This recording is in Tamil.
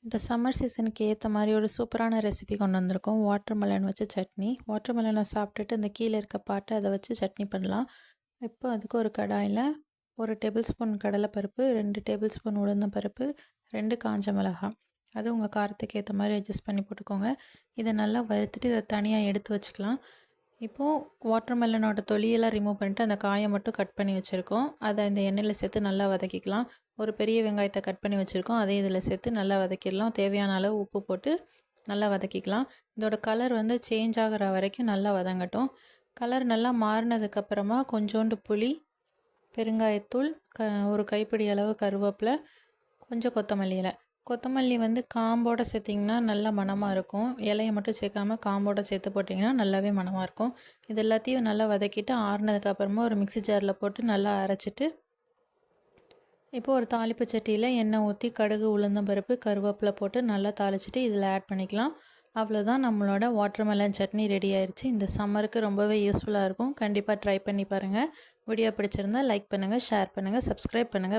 இந்த சம்மர் சீசனுக்கு ஏற்ற மாதிரி ஒரு சூப்பரான ரெசிபி கொண்டு வந்திருக்கோம். வாட்டர்மெலன் வச்சு சட்னி. வாட்டர்மெலனை சாப்பிட்டுட்டு இந்த கீழே இருக்க பாட்டை அதை வச்சு சட்னி பண்ணலாம். இப்போ அதுக்கு ஒரு கடாயில் 1 டேபிள் ஸ்பூன் கடலைப்பருப்பு, 2 டேபிள் ஸ்பூன் உளுந்தம்பருப்பு, 2 காஞ்ச மிளகாய், அது உங்கள் காரத்துக்கு ஏற்ற மாதிரி அட்ஜஸ்ட் பண்ணி போட்டுக்கோங்க. இதை நல்லா வறுத்துட்டு இதை தனியாக எடுத்து வச்சுக்கலாம். இப்போது வாட்டர்மெலனோட தொலியெல்லாம் ரிமூவ் பண்ணிட்டு அந்த காயை மட்டும் கட் பண்ணி வச்சுருக்கோம். அதை இந்த எண்ணெயில் சேர்த்து நல்லா வதக்கிக்கலாம். ஒரு பெரிய வெங்காயத்தை கட் பண்ணி வச்சுருக்கோம், அதே இதில் சேர்த்து நல்லா வதக்கிடலாம். தேவையான அளவு உப்பு போட்டு நல்லா வதக்கிக்கலாம். இதோட கலர் சேஞ்ச் ஆகிற வரைக்கும் நல்லா வதங்கட்டும். கலர் நல்லா மாறினதுக்கப்புறமா கொஞ்சோண்டு புளி, பெருங்காயத்தூள், ஒரு கைப்பிடி அளவு கருவேப்பிலை, கொஞ்சம் கொத்தமல்லி இலை. கொத்தமல்லி காம்போடு சேர்த்திங்கன்னா நல்லா மணமாக இருக்கும். இலையை மட்டும் சேர்க்காமல் காம்போடு சேர்த்து போட்டிங்கன்னா நல்லாவே மணமாக இருக்கும். இது எல்லாத்தையும் நல்லா வதக்கிட்டு ஆறுனதுக்கப்புறமா ஒரு மிக்ஸி ஜாரில் போட்டு நல்லா அரைச்சிட்டு, இப்போது ஒரு தாளிப்பு சட்டியில் எண்ணெய் ஊற்றி கடுகு, உளுந்தம்பருப்பு, கருவேப்பிலை போட்டு நல்லா தாளிச்சிட்டு இதில் ஆட் பண்ணிக்கலாம். அவ்வளோதான், நம்மளோட வாட்டர்மெலன் சட்னி ரெடி ஆயிடுச்சு. இந்த சம்மருக்கு ரொம்பவே யூஸ்ஃபுல்லாக இருக்கும். கண்டிப்பாக ட்ரை பண்ணி பாருங்கள். வீடியோ பிடிச்சிருந்தால் லைக் பண்ணுங்கள், ஷேர் பண்ணுங்கள், சப்ஸ்கிரைப் பண்ணுங்கள்.